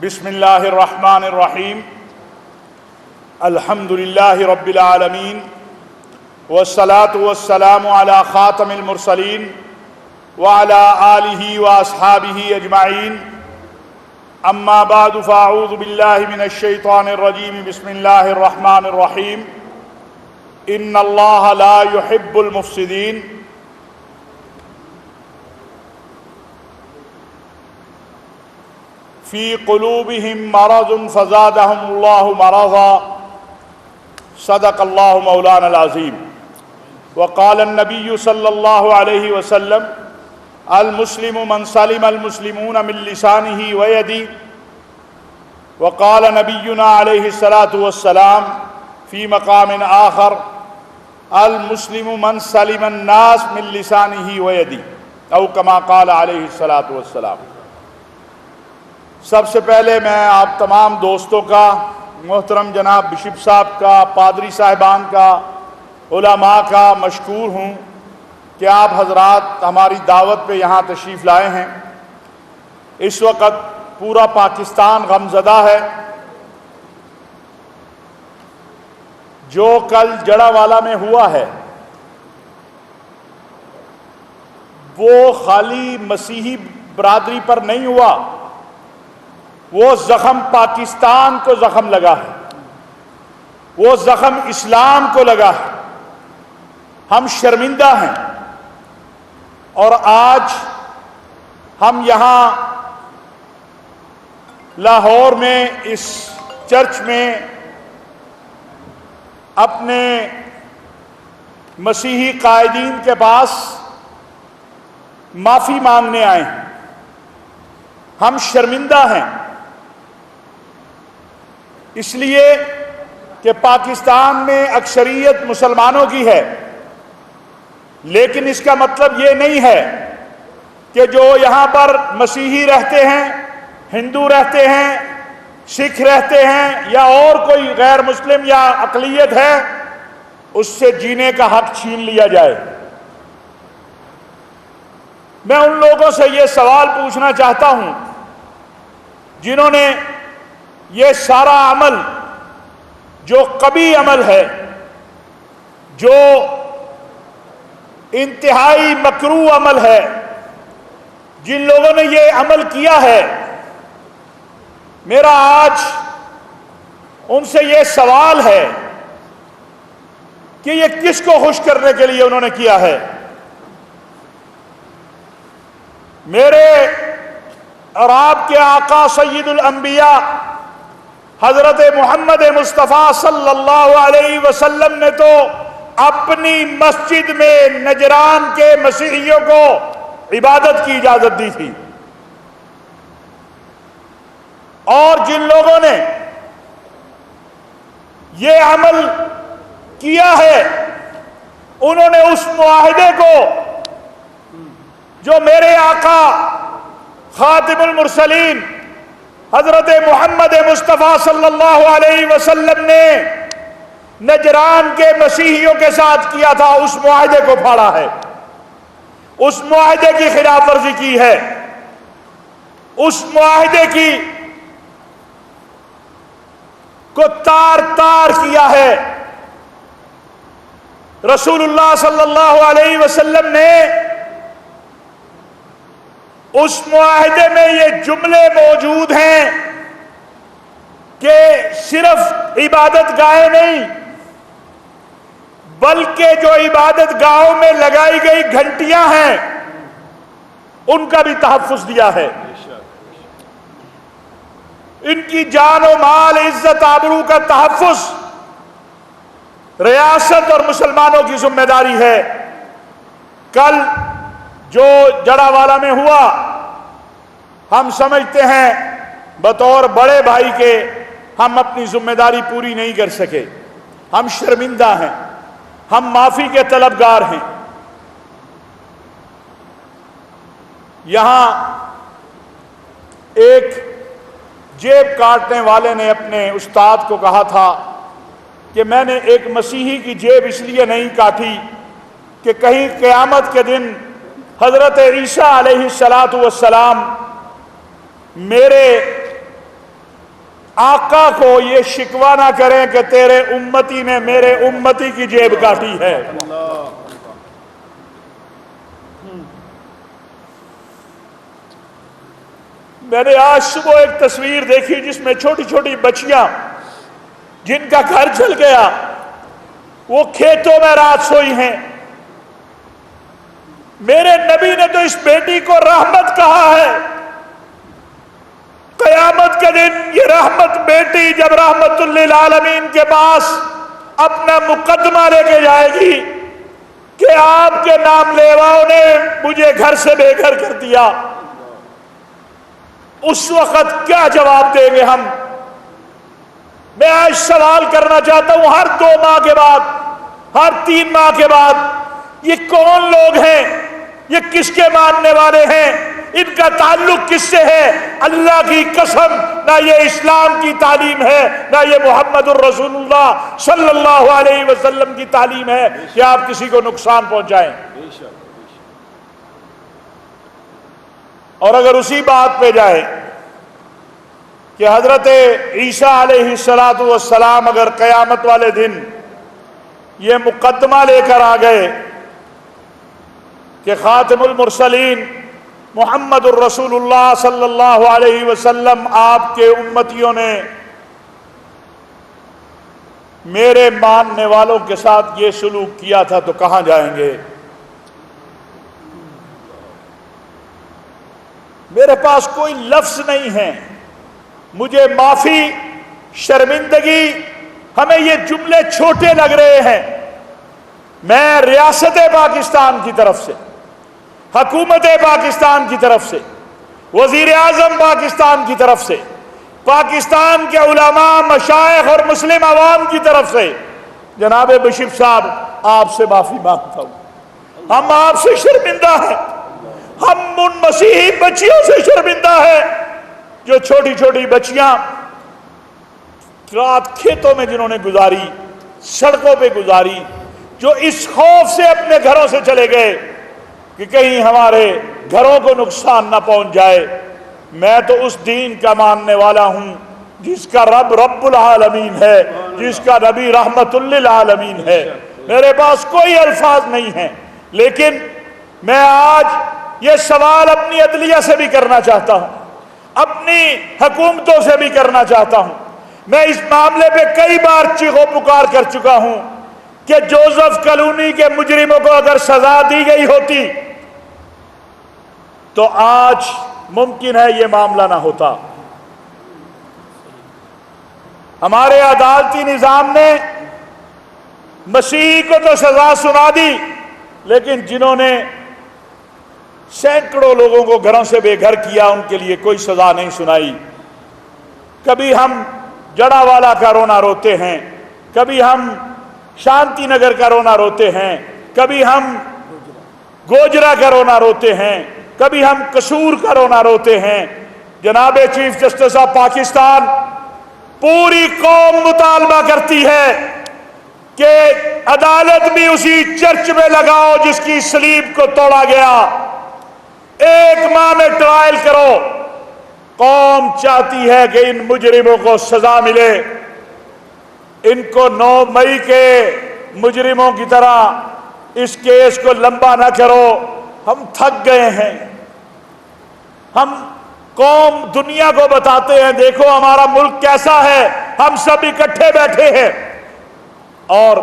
بسم اللہ الرحمن الرحیم الحمد للہ رب العالمین والصلاة والسلام علی خاتم المرسلین وعلی آلہ واصحابہ اجمعین اما بعد فاعوذ باللہ من الشیطان الرجیم بسم اللہ الرحمن الرحیم ان اللہ لا يحب المفسدین فی قلوبہم مرض فزادہم اللہ مرضا صدق اللہ مولانا العظیم وقال النبی صلی اللہ علیہ وسلم المسلم من سلم المسلمون من لسانہ ویدہ وقال نبینا علیہ الصلاۃ والسلام فی مقام آخر المسلم من سلم الناس من لسانہ ویدہ او کما قال علیہ الصلاۃ والسلام۔ سب سے پہلے میں آپ تمام دوستوں کا، محترم جناب بشپ صاحب کا، پادری صاحبان کا، علماء کا مشکور ہوں کہ آپ حضرات ہماری دعوت پہ یہاں تشریف لائے ہیں۔ اس وقت پورا پاکستان غمزدہ ہے۔ جو کل جڑاوالا میں ہوا ہے وہ خالی مسیحی برادری پر نہیں ہوا، وہ زخم پاکستان کو زخم لگا ہے، وہ زخم اسلام کو لگا ہے۔ ہم شرمندہ ہیں، اور آج ہم یہاں لاہور میں اس چرچ میں اپنے مسیحی قائدین کے پاس معافی مانگنے آئے ہیں۔ ہم شرمندہ ہیں اس لیے کہ پاکستان میں اکثریت مسلمانوں کی ہے، لیکن اس کا مطلب یہ نہیں ہے کہ جو یہاں پر مسیحی رہتے ہیں، ہندو رہتے ہیں، سکھ رہتے ہیں یا اور کوئی غیر مسلم یا اقلیت ہے، اس سے جینے کا حق چھین لیا جائے۔ میں ان لوگوں سے یہ سوال پوچھنا چاہتا ہوں جنہوں نے یہ سارا عمل، جو قبیح عمل ہے، جو انتہائی مکروہ عمل ہے، جن لوگوں نے یہ عمل کیا ہے، میرا آج ان سے یہ سوال ہے کہ یہ کس کو خوش کرنے کے لیے انہوں نے کیا ہے؟ میرے اور آپ کے آقا سید الانبیاء حضرت محمد مصطفیٰ صلی اللہ علیہ وسلم نے تو اپنی مسجد میں نجران کے مسیحیوں کو عبادت کی اجازت دی تھی، اور جن لوگوں نے یہ عمل کیا ہے انہوں نے اس معاہدے کو جو میرے آقا خاتم المرسلین حضرت محمد مصطفیٰ صلی اللہ علیہ وسلم نے نجران کے مسیحیوں کے ساتھ کیا تھا، اس معاہدے کو پھاڑا ہے، اس معاہدے کی خلاف ورزی کی ہے، اس معاہدے کی کو تار تار کیا ہے۔ رسول اللہ صلی اللہ علیہ وسلم نے اس معاہدے میں یہ جملے موجود ہیں کہ صرف عبادت گاہیں نہیں بلکہ جو عبادت گاہوں میں لگائی گئی گھنٹیاں ہیں ان کا بھی تحفظ دیا ہے۔ ان کی جان و مال، عزت آبرو کا تحفظ ریاست اور مسلمانوں کی ذمہ داری ہے۔ کل جو جڑاوالا میں ہوا، ہم سمجھتے ہیں بطور بڑے بھائی کے ہم اپنی ذمہ داری پوری نہیں کر سکے، ہم شرمندہ ہیں، ہم معافی کے طلبگار ہیں۔ یہاں ایک جیب کاٹنے والے نے اپنے استاد کو کہا تھا کہ میں نے ایک مسیحی کی جیب اس لیے نہیں کاٹی کہ کہیں قیامت کے دن حضرت عیسیٰ علیہ الصلاۃ والسلام میرے آقا کو یہ شکوہ نہ کریں کہ تیرے امتی نے میرے امتی کی جیب کاٹی ہے۔ میں نے آج صبح ایک تصویر دیکھی جس میں چھوٹی چھوٹی بچیاں جن کا گھر جل گیا وہ کھیتوں میں رات سوئی ہیں۔ میرے نبی نے تو اس بیٹی کو رحمت کہا ہے۔ قیامت کے دن یہ رحمت بیٹی جب رحمت للعالمین کے پاس اپنا مقدمہ لے کے جائے گی کہ آپ کے نام لیواؤں نے مجھے گھر سے بے گھر کر دیا، اس وقت کیا جواب دیں گے ہم؟ میں آج سوال کرنا چاہتا ہوں، ہر 2 ماہ کے بعد، ہر 3 ماہ کے بعد یہ کون لوگ ہیں؟ یہ کس کے ماننے والے ہیں؟ ان کا تعلق کس سے ہے؟ اللہ کی قسم نہ یہ اسلام کی تعلیم ہے، نہ یہ محمد الرسول اللہ صلی اللہ علیہ وسلم کی تعلیم ہے کہ آپ کسی کو نقصان پہنچائیں۔ اور اگر اسی بات پہ جائے کہ حضرت عیسیٰ علیہ السلام اگر قیامت والے دن یہ مقدمہ لے کر آ گئے کہ خاتم المرسلین محمد الرسول اللہ صلی اللہ علیہ وسلم آپ کے امتیوں نے میرے ماننے والوں کے ساتھ یہ سلوک کیا تھا تو کہاں جائیں گے؟ میرے پاس کوئی لفظ نہیں ہے، مجھے معافی، شرمندگی، ہمیں یہ جملے چھوٹے لگ رہے ہیں۔ میں ریاست پاکستان کی طرف سے، حکومت پاکستان کی طرف سے، وزیر اعظم پاکستان کی طرف سے، پاکستان کے علماء، مشائخ اور مسلم عوام کی طرف سے جناب بشیر صاحب آپ سے معافی مانگتا ہوں۔ ہم آپ سے شرمندہ ہیں، ہم ان مسیحی بچیوں سے شرمندہ ہیں جو چھوٹی چھوٹی بچیاں رات کھیتوں میں جنہوں نے گزاری، سڑکوں پہ گزاری، جو اس خوف سے اپنے گھروں سے چلے گئے کہ کہیں ہمارے گھروں کو نقصان نہ پہنچ جائے۔ میں تو اس دین کا ماننے والا ہوں جس کا رب رب العالمین ہے، جس کا نبی رحمت للعالمین ہے۔ میرے پاس کوئی الفاظ نہیں ہیں، لیکن میں آج یہ سوال اپنی عدلیہ سے بھی کرنا چاہتا ہوں، اپنی حکومتوں سے بھی کرنا چاہتا ہوں۔ میں اس معاملے پہ کئی بار چیخ و پکار کر چکا ہوں کہ جوزف کلونی کے مجرموں کو اگر سزا دی گئی ہوتی تو آج ممکن ہے یہ معاملہ نہ ہوتا۔ ہمارے عدالتی نظام نے مسیحی کو تو سزا سنا دی، لیکن جنہوں نے سینکڑوں لوگوں کو گھروں سے بے گھر کیا ان کے لیے کوئی سزا نہیں سنائی۔ کبھی ہم جڑا والا کا رونا روتے ہیں، کبھی ہم شانتی نگر کا رونا روتے ہیں، کبھی ہم گوجرا کا رونا روتے ہیں، کبھی ہم قصور کا رونا روتے ہیں۔ جناب چیف جسٹس آف پاکستان، پوری قوم مطالبہ کرتی ہے کہ عدالت بھی اسی چرچ میں لگاؤ جس کی صلیب کو توڑا گیا، 1 ماہ میں ٹرائل کرو۔ قوم چاہتی ہے کہ ان مجرموں کو سزا ملے، ان کو 9 مئی کے مجرموں کی طرح اس کیس کو لمبا نہ کرو۔ ہم تھک گئے ہیں، ہم قوم دنیا کو بتاتے ہیں دیکھو ہمارا ملک کیسا ہے، ہم سب اکٹھے بیٹھے ہیں، اور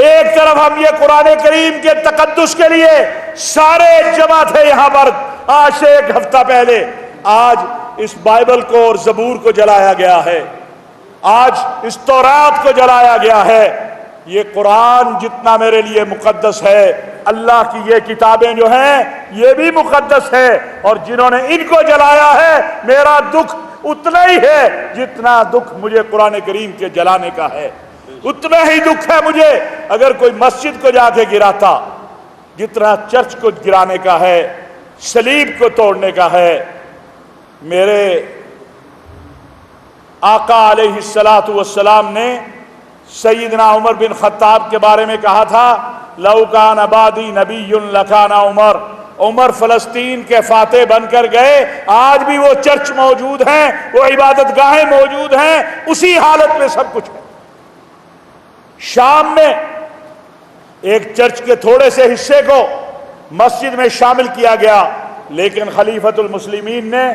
ایک طرف ہم یہ قرآن کریم کے تقدس کے لیے سارے جمع تھے یہاں پر آج سے 1 ہفتہ پہلے۔ آج اس بائبل کو اور زبور کو جلایا گیا ہے، آج اس تورات کو جلایا گیا ہے۔ یہ قرآن جتنا میرے لیے مقدس ہے، اللہ کی یہ کتابیں جو ہیں یہ بھی مقدس ہے، اور جنہوں نے ان کو جلایا ہے میرا دکھ اتنا ہی ہے جتنا دکھ مجھے قرآن کریم کے جلانے کا ہے۔ اتنا ہی دکھ ہے مجھے اگر کوئی مسجد کو جا کے گراتا جتنا چرچ کو گرانے کا ہے، صلیب کو توڑنے کا ہے۔ میرے آقا علیہ السلام نے سیدنا عمر بن خطاب کے بارے میں کہا تھا، لو کان بعدی نبی لکان عمر، عمر فلسطین کے فاتح بن کر گئے، آج بھی وہ چرچ موجود ہیں، وہ عبادت گاہیں موجود ہیں، اسی حالت میں سب کچھ ہے۔ شام میں ایک چرچ کے تھوڑے سے حصے کو مسجد میں شامل کیا گیا، لیکن خلیفۃ المسلمین نے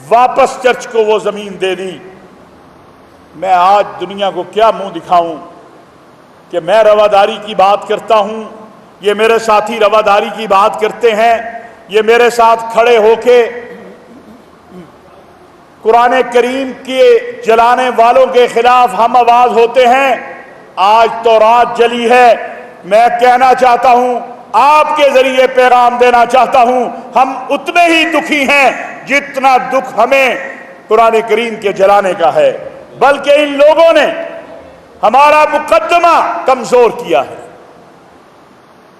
واپس چرچ کو وہ زمین دے دی۔ میں آج دنیا کو کیا منہ دکھاؤں کہ میں رواداری کی بات کرتا ہوں، یہ میرے ساتھی رواداری کی بات کرتے ہیں، یہ میرے ساتھ کھڑے ہو کے قرآن کریم کے جلانے والوں کے خلاف ہم آواز ہوتے ہیں۔ آج تو رات جلی ہے، میں کہنا چاہتا ہوں، آپ کے ذریعے پیغام دینا چاہتا ہوں، ہم اتنے ہی دکھی ہیں جتنا دکھ ہمیں قرآن کریم کے جلانے کا ہے، بلکہ ان لوگوں نے ہمارا مقدمہ کمزور کیا ہے۔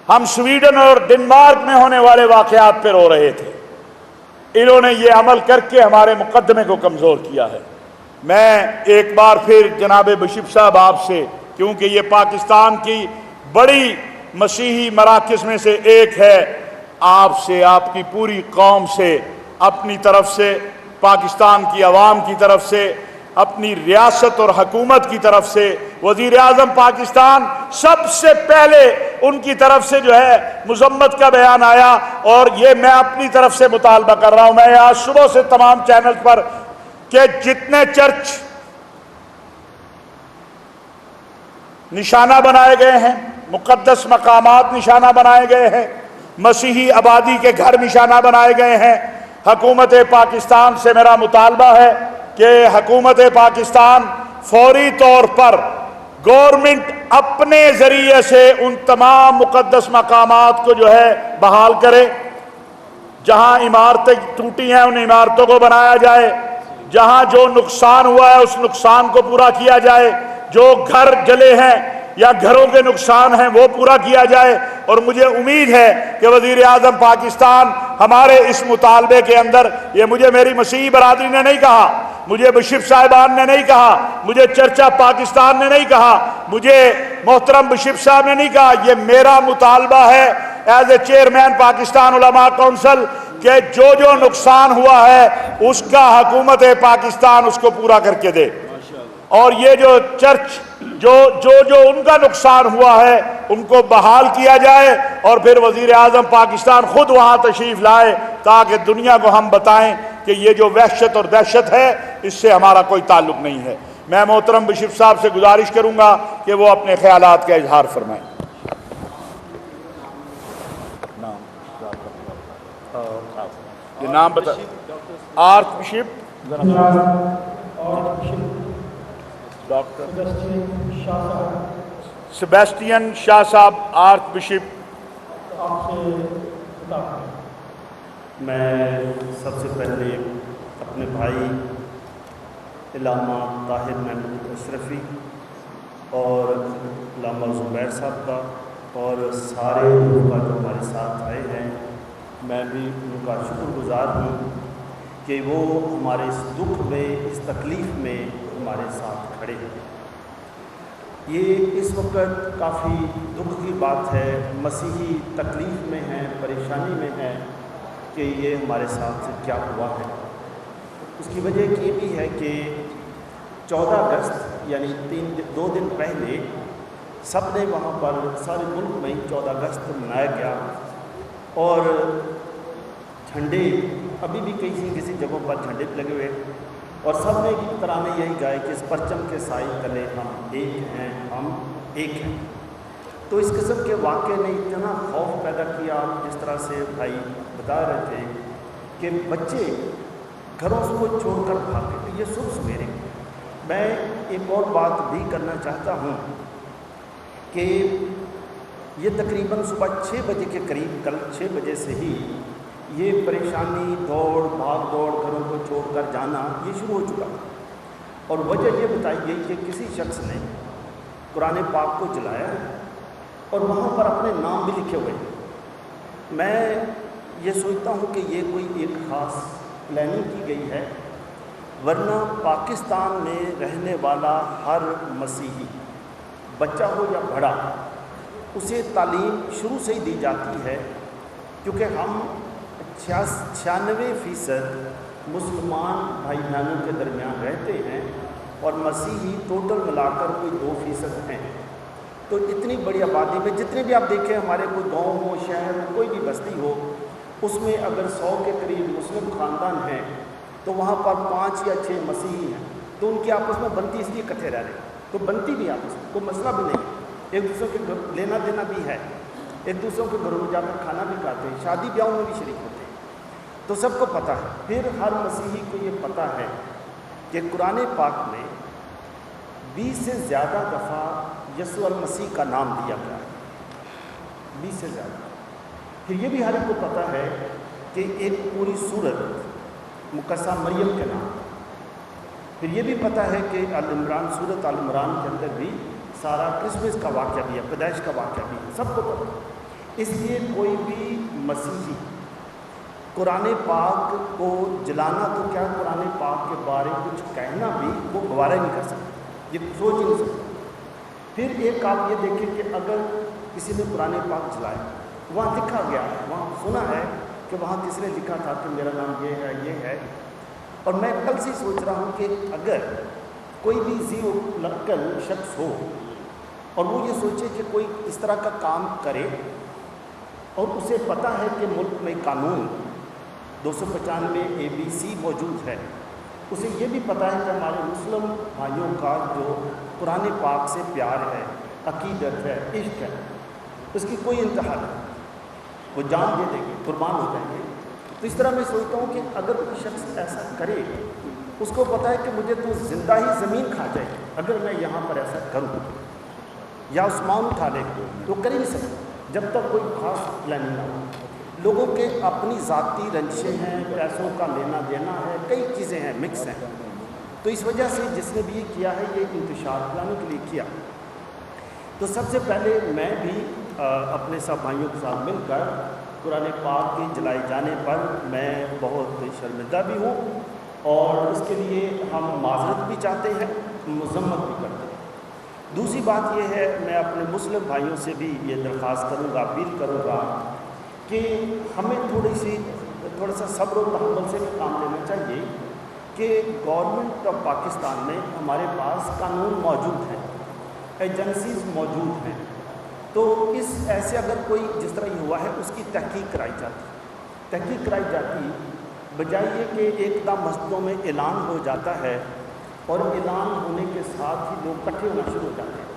ہم سویڈن اور ڈنمارک میں ہونے والے واقعات پہ رو رہے تھے، انہوں نے یہ عمل کر کے ہمارے مقدمے کو کمزور کیا ہے۔ میں ایک بار پھر جناب بشپ صاحب آپ سے، کیونکہ یہ پاکستان کی بڑی مسیحی مراکز میں سے ایک ہے، آپ سے، آپ کی پوری قوم سے، اپنی طرف سے، پاکستان کی عوام کی طرف سے، اپنی ریاست اور حکومت کی طرف سے، وزیر اعظم پاکستان، سب سے پہلے ان کی طرف سے جو ہے مذمت کا بیان آیا، اور یہ میں اپنی طرف سے مطالبہ کر رہا ہوں، میں آج صبح سے تمام چینل پر، کہ جتنے چرچ نشانہ بنائے گئے ہیں، مقدس مقامات نشانہ بنائے گئے ہیں، مسیحی آبادی کے گھر نشانہ بنائے گئے ہیں، حکومت پاکستان سے میرا مطالبہ ہے کہ حکومت پاکستان فوری طور پر گورنمنٹ اپنے ذریعے سے ان تمام مقدس مقامات کو جو ہے بحال کرے، جہاں عمارتیں ٹوٹی ہیں ان عمارتوں کو بنایا جائے، جہاں جو نقصان ہوا ہے اس نقصان کو پورا کیا جائے، جو گھر جلے ہیں یا گھروں کے نقصان ہیں وہ پورا کیا جائے۔ اور مجھے امید ہے کہ وزیر اعظم پاکستان ہمارے اس مطالبے کے اندر، یہ مجھے میری مسیحی برادری نے نہیں کہا، مجھے بشپ صاحبان نے نہیں کہا، مجھے چرچا پاکستان نے نہیں کہا، مجھے محترم بشپ صاحب نے نہیں کہا، یہ میرا مطالبہ ہے ایز اے چیئرمین پاکستان علماء کونسل، کہ جو جو نقصان ہوا ہے اس کا حکومت پاکستان اس کو پورا کر کے دے، اور یہ جو چرچ جو ان کا نقصان ہوا ہے ان کو بحال کیا جائے، اور پھر وزیر اعظم پاکستان خود وہاں تشریف لائے تاکہ دنیا کو ہم بتائیں کہ یہ جو وحشت اور دہشت ہے اس سے ہمارا کوئی تعلق نہیں ہے۔ میں محترم بشپ صاحب سے گزارش کروں گا کہ وہ اپنے خیالات کا اظہار فرمائیں۔ یہ نام بتا، آرچ بشپ ڈاکٹر سیباسٹین شاہ صاحب، آرچ بشپ۔ میں سب سے پہلے اپنے بھائی علامہ طاہر محمود اشرفی اور علامہ زبیر صاحب کا اور سارے لوگوں کا جو ہمارے ساتھ آئے ہیں، میں بھی ان کا شکر گزار ہوں کہ وہ ہمارے اس دکھ میں، اس تکلیف میں ہمارے ساتھ کھڑے ہیں۔ یہ اس وقت کافی دکھ کی بات ہے، مسیحی تکلیف میں ہیں، پریشانی میں ہیں کہ یہ ہمارے ساتھ کیا ہوا ہے۔ اس کی وجہ یہ بھی ہے کہ 14 اگست یعنی 2 دن پہلے سب نے وہاں پر سارے ملک میں 14 اگست منایا گیا، اور جھنڈے ابھی بھی کسی جگہوں پر جھنڈے لگے ہوئے، اور سب نے ترانے یہی گائے کہ اس پرچم کے سائے تلے ہم ایک ہیں، ہم ایک ہیں۔ تو اس قسم کے واقعے نے اتنا خوف پیدا کیا، جس طرح سے بھائی بتا رہے تھے کہ بچے گھروں کو چھوڑ کر بھاگے۔ یہ صبح سویرے میں ایک اور بات بھی کرنا چاہتا ہوں کہ یہ تقریباً صبح 6 بجے کے قریب، کل 6 بجے سے ہی یہ پریشانی، دوڑ بھاگ دوڑ، گھروں کو چھوڑ کر جانا یہ شروع ہو چکا، اور وجہ یہ بتائی گئی کہ کسی شخص نے قرآن پاک کو جلایا اور وہاں پر اپنے نام بھی لکھے ہوئے۔ میں یہ سوچتا ہوں کہ یہ کوئی ایک خاص پلاننگ کی گئی ہے، ورنہ پاکستان میں رہنے والا ہر مسیحی بچہ ہو یا بڑا، اسے تعلیم شروع سے ہی دی جاتی ہے، کیونکہ ہم 96% مسلمان بھائی بہنوں کے درمیان رہتے ہیں اور مسیحی ٹوٹل ملا کر کوئی 2% ہیں. تو اتنی بڑی آبادی میں جتنے بھی آپ دیکھیں ہمارے کوئی گاؤں ہو, شہر ہو, کوئی بھی بستی ہو, اس میں اگر 100 کے قریب مسلم خاندان ہیں تو وہاں پر 5 یا 6 مسیحی ہیں. تو ان کی آپس میں بنتی اس لیے اکٹھے رہ رہے ہیں, تو بنتی بھی آپس میں کوئی مسئلہ بھی نہیں ہے, ایک دوسرے کے لینا دینا بھی ہے, ایک دوسروں کے گھروں میں جا کر کھانا بھی کھاتے ہیں, شادی بیاہوں میں بھی شریک ہوتے ہیں, تو سب کو پتہ ہے. پھر ہر مسیحی کو یہ پتہ ہے کہ قرآن پاک میں 20 سے زیادہ دفعہ یسوع المسیح کا نام دیا گیا ہے, 20 سے زیادہ. پھر یہ بھی ہر ایک کو پتہ ہے کہ ایک پوری سورت مقدسہ مریم کے نام. پھر یہ بھی پتہ ہے کہ آل عمران, سورت آل عمران کے اندر بھی سارا کرسمس کا واقعہ بھی ہے, پیدائش کا واقعہ بھی ہے, سب کو پتہ ہے. اس لیے کوئی بھی مسیحی قرآن پاک کو جلانا تو کیا قرآن پاک کے بارے کچھ کہنا بھی وہ گوارہ نہیں کر سکتا, یہ سوچ ہی نہیں سکتا. پھر ایک آپ یہ دیکھیں کہ اگر کسی نے قرآن پاک جلائے, وہاں لکھا گیا ہے, وہاں سنا ہے کہ وہاں کس نے لکھا تھا کہ میرا نام یہ ہے, اور میں کل سے سوچ رہا ہوں کہ اگر کوئی بھی ذی العقل شخص ہو اور وہ یہ سوچے کہ کوئی اس طرح کا کام کرے, اور اسے پتہ ہے کہ ملک میں قانون 295 ABC موجود ہے, اسے یہ بھی پتہ ہے کہ ہمارے مسلم بھائیوں کا جو قرآن پاک سے پیار ہے, عقیدت ہے, عشق ہے, اس کی کوئی انتہا نہیں, وہ جان دے دیں گے, قربان ہو جائیں گے. تو اس طرح میں سوچتا ہوں کہ اگر کوئی شخص ایسا کرے, اس کو پتہ ہے کہ مجھے تو زندہ ہی زمین کھا جائے اگر میں یہاں پر ایسا کروں, یا عثمان اٹھا لے, تو کر ہی نہیں سکتا جب تک کوئی خاص پلاننگ نہ ہو. لوگوں کے اپنی ذاتی رنجشیں ہیں, پیسوں کا لینا دینا ہے, کئی چیزیں ہیں, مکس ہیں. تو اس وجہ سے جس نے بھی یہ کیا ہے یہ انتشار پھیلانے کے لیے کیا. تو سب سے پہلے میں بھی اپنے سب بھائیوں کے ساتھ مل کر قرآن پاک کے جلائے جانے پر میں بہت شرمندہ بھی ہوں, اور اس کے لیے ہم معذرت بھی چاہتے ہیں, مذمت بھی کرتے ہیں. دوسری بات یہ ہے, میں اپنے مسلم بھائیوں سے بھی یہ درخواست کروں گا, اپیل کروں گا کہ ہمیں تھوڑا سا صبر و تحمل سے بھی کام لینا چاہیے کہ گورنمنٹ آف پاکستان میں ہمارے پاس قانون موجود ہیں, ایجنسیز موجود ہیں, تو اس ایسے اگر کوئی جس طرح یہ ہوا ہے اس کی تحقیق کرائی جاتی بجائے یہ کہ ایک دم مسجدوں میں اعلان ہو جاتا ہے اور اعلان ہونے کے ساتھ ہی لوگ اکٹھے ہونا شروع ہو جاتے ہیں.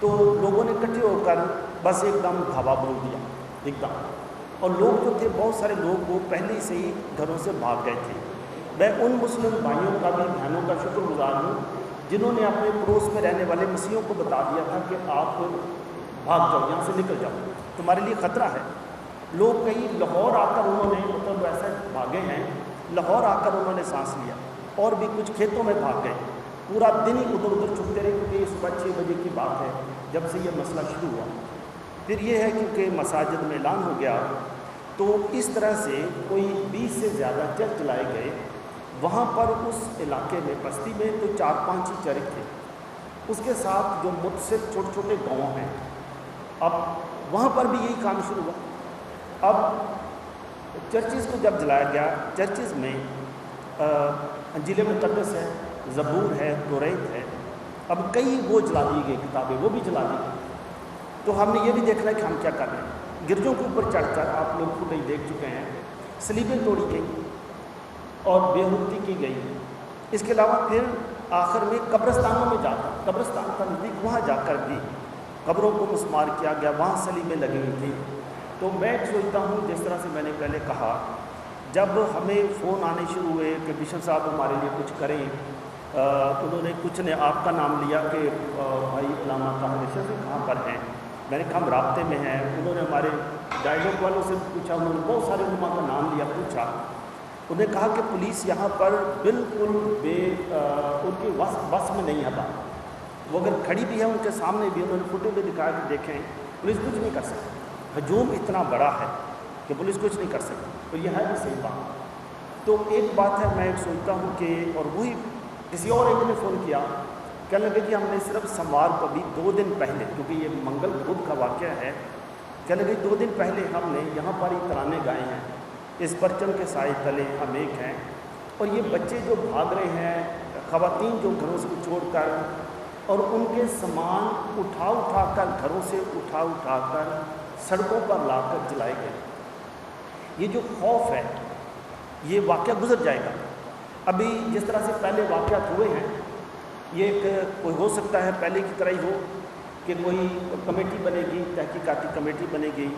تو لوگوں نے اکٹھے ہو کر بس ایک دم دھاوا بول دیا ایک دم, اور لوگ جو تھے بہت سارے لوگ وہ پہلے سے ہی گھروں سے بھاگ گئے تھے. میں ان مسلم بھائیوں کا بھی بہنوں کا شکر گزار ہوں جنہوں نے اپنے پڑوس میں رہنے والے مسیحیوں کو بتا دیا تھا کہ آپ بھاگ جاؤ, یہاں سے نکل جاؤ, تمہارے لیے خطرہ ہے. لوگ کئی لاہور آ کر انہوں نے مطلب ایسے بھاگے ہیں, لاہور آ کر انہوں نے سانس لیا, اور بھی کچھ کھیتوں میں بھاگ گئے. پورا دن ہی ادھر ادھر چھپتے رہے, کیونکہ یہ صبح 6 بجے کی بات ہے جب سے یہ مسئلہ شروع ہوا. پھر یہ ہے کیونکہ مساجد میں اعلان ہو گیا, تو اس طرح سے کوئی 20 سے زیادہ چرچ لائے گئے. وہاں پر اس علاقے میں بستی میں تو 4-5 ہی چرچ تھے, اس کے ساتھ جو متصل چھوٹے چھوٹے گاؤں ہیں, اب وہاں پر بھی یہی کام شروع ہوا. اب چرچز کو جب جلایا گیا, چرچز میں انجیل مقدس ہے, زبور ہے, توریت ہے, اب کئی وہ جلا دی گئی کتابیں, وہ بھی جلا دی گئی. تو ہم نے یہ بھی دیکھنا ہے کہ ہم کیا کر رہے ہیں. گرجوں کے اوپر چڑھ کر آپ لوگ کو نہیں دیکھ چکے ہیں, سلیبیں توڑی گئی اور بے حرمتی کی گئی. اس کے علاوہ پھر آخر میں قبرستانوں میں جا کر, قبرستان کا نزدیک وہاں جا کر بھی قبروں کو مسمار کیا گیا, وہاں سلیبیں لگی ہوئی تھیں. تو میں سوچتا ہوں جس طرح سے میں نے پہلے کہا, جب ہمیں فون آنے شروع ہوئے کہ بشپ صاحب ہمارے لیے کچھ کریں, انہوں نے کچھ نے آپ کا نام لیا کہ بھائی علامہ طاہر اشرفی کہاں پر ہیں. میں نے کہا ہم رابطے میں ہیں. انہوں نے ہمارے ڈائیلاگ والوں سے پوچھا, انہوں نے بہت سارے علماء کا نام لیا, پوچھا. انہوں نے کہا کہ پولیس یہاں پر بالکل ان کی بس میں نہیں آتا. وہ اگر کھڑی بھی ہے ان کے سامنے بھی, انہوں نے فوٹو بھی دکھایا کہ دیکھیں پولیس کچھ نہیں کر سکتی. ہجوم اتنا بڑا ہے کہ پولیس کچھ نہیں کر سکتی. تو یہ ہے بھی صحیح بات. تو ایک بات ہے, میں ایک سوچتا ہوں کہ, اور وہی کسی اور ایک نے فون کیا, کہنے لگے کہ ہم نے صرف سوموار کو بھی 2 دن پہلے, کیونکہ یہ منگل بدھ کا واقعہ ہے, کہنے لگے 2 دن پہلے ہم نے یہاں پر ہی ترانے گائے ہیں اس پرچم کے سائے تلے ہم ایک ہیں. اور یہ بچے جو بھاگ رہے ہیں، خواتین جو گھروں سے چھوڑ کر اور ان کے سامان اٹھا کر گھروں سے اٹھا کر سڑکوں پر لا کر جلائے گئے، یہ جو خوف ہے یہ واقعہ گزر جائے گا. ابھی جس طرح سے پہلے واقعات ہوئے ہیں، یہ کوئی ہو سکتا ہے پہلے کی طرح ہی ہو کہ کوئی کمیٹی بنے گی، تحقیقاتی کمیٹی بنے گی،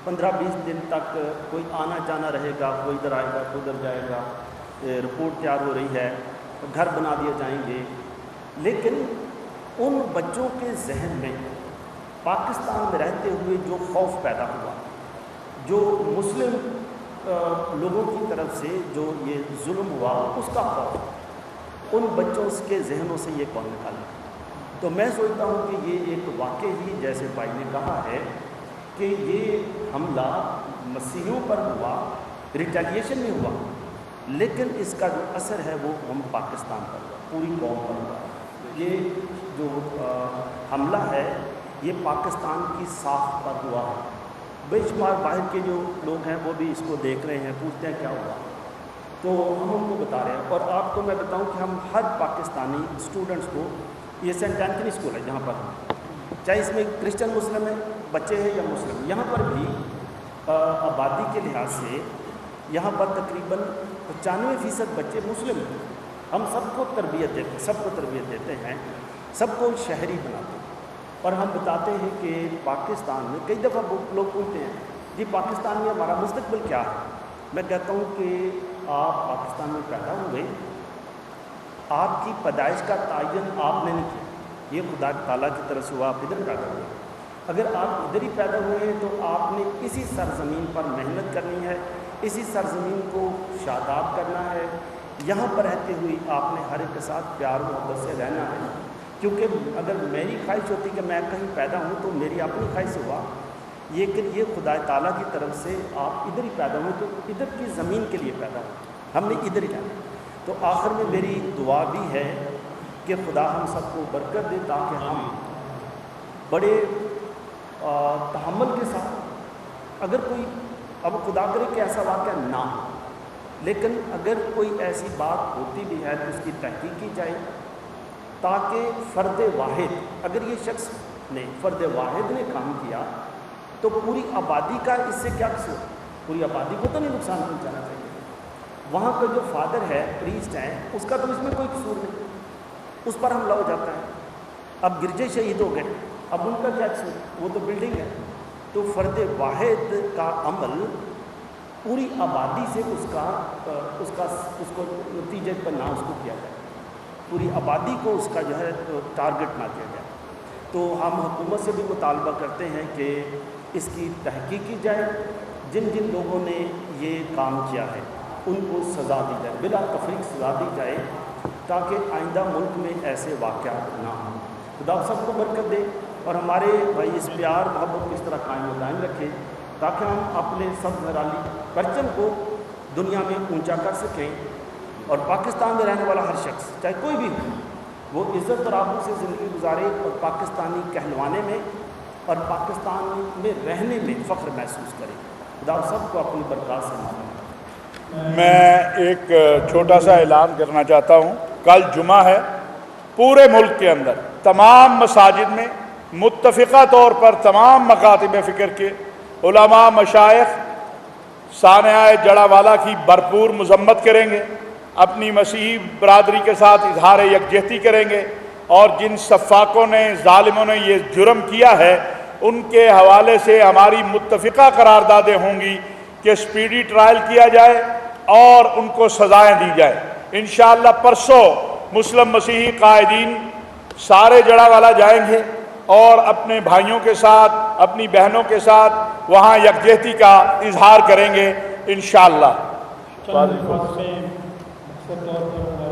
15-20 دن تک کوئی آنا جانا رہے گا، کوئی ادھر آئے گا، کوئی ادھر جائے گا، رپورٹ تیار ہو رہی ہے، گھر بنا دیے جائیں گے. لیکن ان بچوں کے ذہن میں پاکستان میں رہتے ہوئے جو خوف پیدا ہوا، جو مسلم لوگوں کی طرف سے جو یہ ظلم ہوا، اس کا خوف ان بچوں کے ذہنوں سے یہ کون نکالے. تو میں سوچتا ہوں کہ یہ ایک واقعہ ہی، جیسے بھائی نے کہا ہے کہ یہ حملہ مسیحیوں پر ہوا، ریٹیلیشن میں ہوا، لیکن اس کا جو اثر ہے وہ ہم پاکستان پر ہوا، پوری قوم پر ہوا. یہ جو حملہ ہے یہ پاکستان کی ساکھ پر ہوا ہے. بے شمار باہر کے جو لوگ ہیں وہ بھی اس کو دیکھ رہے ہیں، پوچھتے ہیں کیا ہوا، تو ہم ان کو بتا رہے ہیں. اور آپ کو میں بتاؤں کہ ہم ہر پاکستانی اسٹوڈنٹس کو، یہ سینٹ اینتھنی اسکول ہے جہاں پر چاہے اس میں کرسچن مسلم ہیں بچے ہیں یا مسلم، یہاں پر بھی آبادی کے لحاظ سے یہاں پر تقریباً 95% بچے مسلم ہیں. ہم سب کو تربیت دیتے ہیں، سب کو شہری بناتے ہیں. اور ہم بتاتے ہیں کہ پاکستان میں کئی دفعہ لوگ پوچھتے ہیں جی پاکستان میں ہمارا مستقبل کیا ہے. میں کہتا ہوں کہ آپ پاکستان میں پیدا ہوئے، آپ کی پیدائش کا تعین آپ نے نہیں کیا، یہ خدا تعالیٰ کی طرف سے ہوا، آپ ادھر پیدا ہوئے. اگر آپ ادھر ہی پیدا ہوئے ہیں تو آپ نے اسی سرزمین پر محنت کرنی ہے، اسی سرزمین کو شاداب کرنا ہے. یہاں پر رہتے ہوئے آپ نے ہر ایک کے ساتھ پیار محبت سے رہنا ہے. کیونکہ اگر میری خواہش ہوتی کہ میں کہیں پیدا ہوں تو میری اپنی خواہش سے ہوا، لیکن یہ خدا تعالیٰ کی طرف سے آپ ادھر ہی پیدا ہوئے تو ادھر کی زمین کے لیے پیدا ہوں، ہم نے ادھر ہی جانا. تو آخر میں میری دعا بھی ہے کہ خدا ہم سب کو برکت دے تاکہ ہم بڑے تحمل کے ساتھ، اگر کوئی، اب خدا کرے کہ ایسا واقعہ نہ ہو، لیکن اگر کوئی ایسی بات ہوتی بھی ہے تو اس کی تحقیق کی جائے تاکہ فرد واحد، اگر یہ شخص نے، فرد واحد نے کام کیا تو پوری آبادی کا اس سے کیا قصور؟ پوری آبادی کو تو نہیں نقصان پہنچانا چاہیے. وہاں کا جو فادر ہے، پریسٹ ہیں، اس کا تو اس میں کوئی قصور نہیں، اس پر حملہ ہو جاتا ہے. اب گرجے شہید ہو گئے، اب ان کا کیا قصور؟ وہ تو بلڈنگ ہے. تو فرد واحد کا عمل پوری آبادی سے اس کو نتیجے پر نہ اس کو کیا جائے، پوری آبادی کو اس کا جو ہے ٹارگٹ نہ کیا جائے. تو ہم حکومت سے بھی مطالبہ کرتے ہیں کہ اس کی تحقیق کی جائے، جن جن لوگوں نے یہ کام کیا ہے ان کو سزا دی جائے، بلا تفریق سزا دی جائے تاکہ آئندہ ملک میں ایسے واقعات نہ ہوں. خدا سب کو برکت دے اور ہمارے بھائی اس پیار محبت کو اس طرح قائم و دائم رکھے تاکہ ہم اپنے سب گھرالی پرچم کو دنیا میں اونچا کر سکیں اور پاکستان میں رہنے والا ہر شخص چاہے کوئی بھی ہو وہ عزت اور آبرو سے زندگی گزارے اور پاکستانی کہلوانے میں اور پاکستان میں رہنے میں فخر محسوس کرے. خدا سب کو اپنی برکات سے مانے. میں ایک چھوٹا سا اعلان کرنا چاہتا ہوں. کل جمعہ ہے، پورے ملک کے اندر تمام مساجد میں متفقہ طور پر تمام مکاتب فکر کے علماء مشائخ سانحہ جڑا والا کی بھرپور مذمت کریں گے، اپنی مسیحی برادری کے ساتھ اظہار یکجہتی کریں گے، اور جن سفاکوں نے، ظالموں نے یہ جرم کیا ہے ان کے حوالے سے ہماری متفقہ قراردادیں ہوں گی کہ سپیڈی ٹرائل کیا جائے اور ان کو سزائیں دی جائیں. انشاءاللہ پرسوں مسلم مسیحی قائدین سارے جڑا والا جائیں گے اور اپنے بھائیوں کے ساتھ، اپنی بہنوں کے ساتھ وہاں یکجہتی کا اظہار کریں گے انشاءاللہ. چند الفاظ میں مختصر طور پر